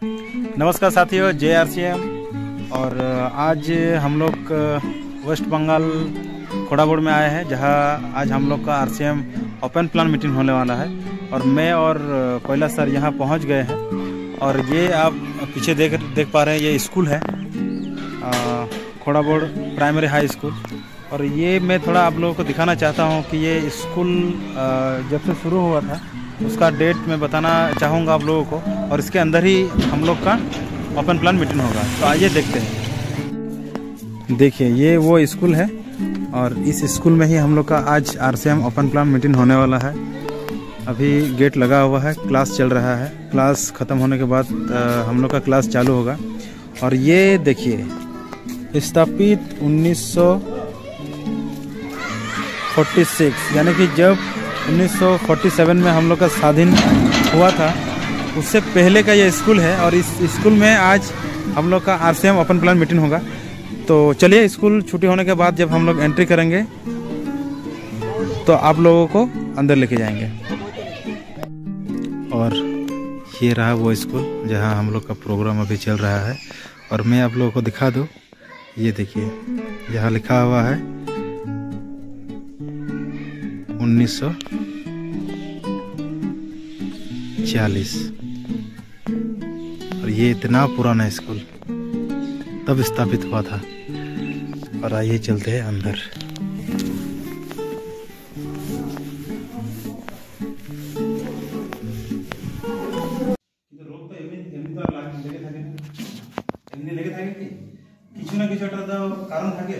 नमस्कार साथियों, JRCM। और आज हम लोग वेस्ट बंगाल खोड़ाबोड़ में आए हैं, जहां आज हम लोग का RCM ओपन प्लान मीटिंग होने वाला है। और मैं और कैलाश सर यहां पहुंच गए हैं। और ये आप पीछे देख पा रहे हैं, ये स्कूल है खोड़ाबोड़ प्राइमरी हाई स्कूल। और ये मैं थोड़ा आप लोगों को दिखाना चाहता हूं कि ये स्कूल जब से शुरू हुआ था उसका डेट मैं बताना चाहूँगा आप लोगों को। और इसके अंदर ही हम लोग का ओपन प्लान मीटिंग होगा। तो आइए देखते हैं। देखिए, ये वो स्कूल है और इस स्कूल में ही हम लोग का आज RCM ओपन प्लान मीटिंग होने वाला है। अभी गेट लगा हुआ है, क्लास चल रहा है। क्लास ख़त्म होने के बाद हम लोग का क्लास चालू होगा। और ये देखिए, स्थापित 1946 यानी कि जब 1947 में हम लोग का स्वाधीन हुआ था, उससे पहले का ये स्कूल है। और इस स्कूल में आज हम लोग का RCM ओपन प्लान मीटिंग होगा। तो चलिए, स्कूल छुट्टी होने के बाद जब हम लोग एंट्री करेंगे तो आप लोगों को अंदर लेके जाएंगे। और ये रहा वो स्कूल जहां हम लोग का प्रोग्राम अभी चल रहा है। और मैं आप लोगों को दिखा दूं, ये देखिए, यहाँ लिखा हुआ है 1940। और ये इतना पुराना स्कूल तब स्थापित हुआ था। और आइए चलते हैं अंदर। কিছু না কিছু একটা কারণ থাকে,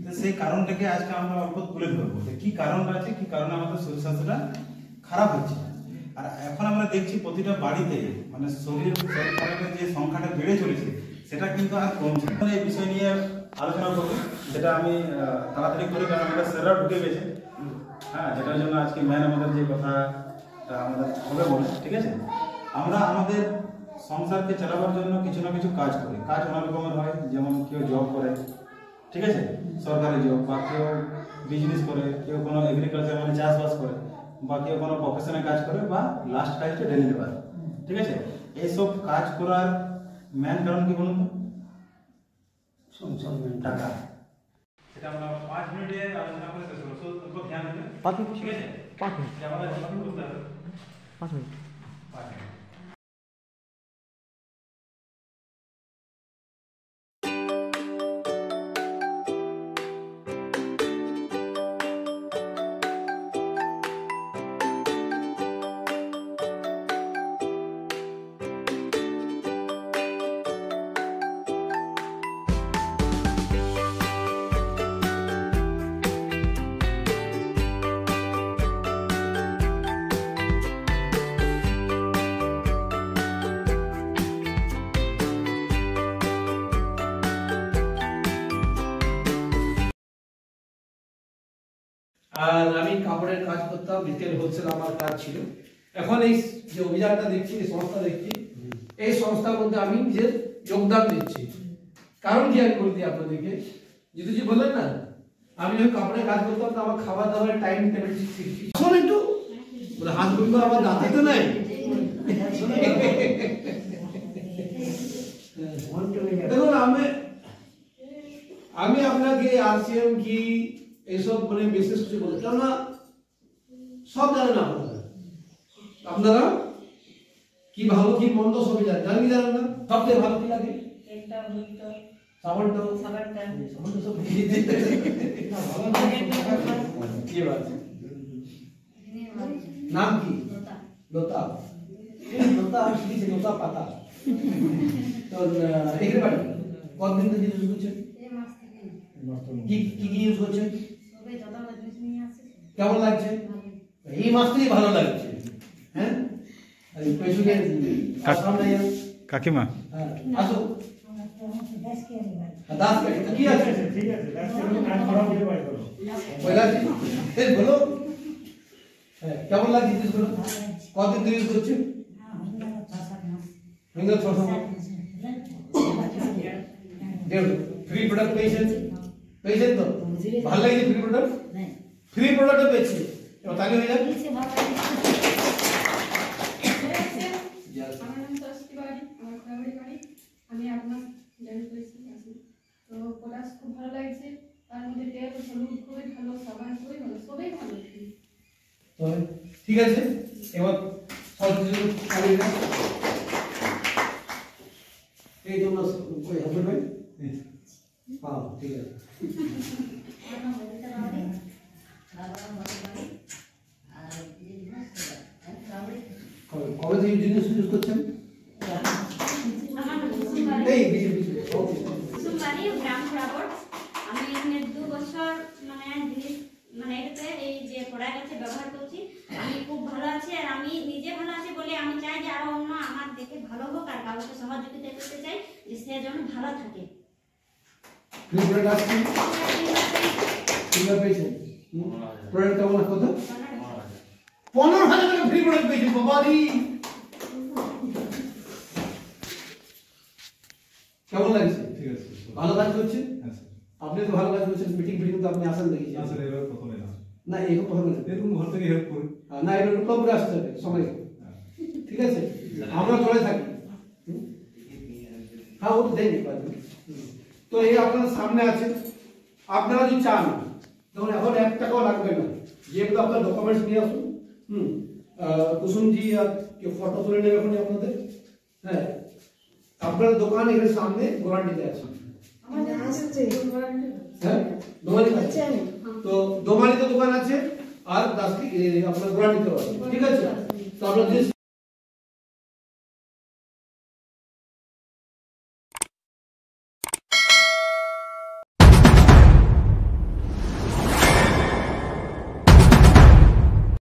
তো সেই কারণটাকে আজকে আমরা অল্প তুলে ধরবো যে কি কারণটা আছে, কি কারণে আমাদের শরীর স্বাস্থ্যটা খারাপ হচ্ছে। আর এখন আমরা দেখছি প্রতিটা বাড়িতে মানে শরীর খারাপের যে সংখ্যাটা বেড়ে চলেছে, সেটা কিন্তু আর কমছে না। এই বিষয় নিয়ে আলোচনা করবো, যেটা আমি তাড়াতাড়ি করে, কারণ আমাদের স্যাররা ঢুকে গেছে। হ্যাঁ, যেটার জন্য আজকে ম্যান আমাদের যে কথাটা আমাদের হবে বলে, ঠিক আছে। আমরা আমাদের সংসারকে চালাবার জন্য কিছু না কিছু কাজ করি। কাজ অনেক রকমের হয়, যেমন কেউ জব করে, ঠিক আছে, সরকারি জব, বা কেউ বিজনেস করে, কেউ কোনো এগ্রিকালচার মানে চাষবাস করে, বা কেউ কোনো প্রফেশনে কাজ করে, বা লাস্ট কাজটা ডেলি লেবার, ঠিক আছে। এইসব কাজ করার মেন কারণ কি বলুন তো? টাকা। সেটা আমরা 5 মিনিটে আলোচনা করে শেষ করব। তো ধ্যান দেবেন, 5 মিনিট, ঠিক আছে, 5 মিনিট আমাদের কথা বলতে হবে। 5 মিনিট। আর আমি কাপড়ের কাজ করতাম, রিটেল হোলসেল আমার কাজ ছিল। এখন এই যে অভিযানটা দেখছি, এই সংস্থা দেখছি, এই সংস্থার মধ্যে আমি নিজের যোগদান দিচ্ছি। কারণ কি আমি বলতে আপনাদেরকে, যদি বললেন না, আমি যখন কাপড়ের কাজ করতাম তো আমার খাবার দাবারের টাইম টেবিল ঠিক ছিল। একটু বলে হাত বন্ধ, আমার দাঁতে তো নাই। দেখুন, আমি আপনাকে RCM কি এইসব মানে বিশেষ কিছু বলতে, কেননা সব জানেন আপনারা কি ভালো কি মন্দ সবই জানেন কি জানেন না? সবচেয়ে ভালো কি লাগে? নাম কি? লতা। লতা আমি শিখেছি, লতা পাতা। তো এখানে বাড়ি কতদিন থেকে ইউজ করছেন? কি কি ইউজ করছেন? কেমন লাগছে? এই মাস থেকেই ভালো লাগছে। হ্যাঁ, কাকিমা, আসো। দাস কি আছে? ঠিক আছে, বলো। হ্যাঁ, কেমন লাগছে? কতদিন ধরে ইউজ করছেন? 6 মাস। ফ্রি প্রোডাক্ট পেয়েছেন তো? ভালো লাগে ফ্রি প্রোডাক্ট? ফ্রি প্রোডাক্ট পেয়েছে, এবার তাকে হয়ে যাবে। খুব ভালো লাগছে। তার মধ্যে টেপ হলুদ খুবই ভালো, সাবান খুবই ভালো, সবই ভালো। তো ঠিক আছে, এবার সব কিছু খালি না এই জন্য কই হবে ভাই? হ্যাঁ ঠিক আছে। কবে থেকে জিনিস ইউজ করছেন? এই সোমবারই গ্রাম বরাবর আমি এখানে 2 বছর মানে জিনিস মানে এটাতে এই যে প্রোডাক্ট ব্যবহার করছি, আমি খুব ভালো আছি। আর আমি নিজে ভালো আছি বলে আমি চাই যে আরো অন্য আমার দেখে ভালো হোক, আর কাউকে সহযোগিতা করতে চাই যে সে যেন ভালো থাকে। প্রোডাক্ট আসছে কিভাবে পেয়েছেন? প্রোডাক্ট কেমন কত? 15,000 টাকা ফ্রি প্রোডাক্ট পেয়েছেন বাবারি। কেমন লাগছে? ঠিক আছে, ভালো কাজ করছেন? হ্যাঁ স্যার। আপনি তো ভালো কাজ করছেন, মিটিং তো আপনি আসেন দেখি। না স্যার, এবার প্রথমে না, না এরকম প্রথমে না, এরকম ঘর থেকে হেল্প করি। না এরকম করে আসতে হবে সময়, ঠিক আছে? আমরা চলে থাকি। হ্যাঁ ও দেন। তো এই আপনার সামনে আছে, আপনারা যদি চান তখন এখন 1 টাকাও লাগবে না, যেহেতু আপনার ডকুমেন্টস নিয়ে আসুন। কুসুমজি আর কেউ ফটো তুলে নেবে এখন আপনাদের। হ্যাঁ আপনার দোকান এখানে সামনে গোরান্ডিতে আছে। হ্যাঁ দোমালি আছে, তো দোমালিতে দোকান আছে আর দাসকি আপনার গোরান্ডিতে আছে, ঠিক আছে? তো আপনার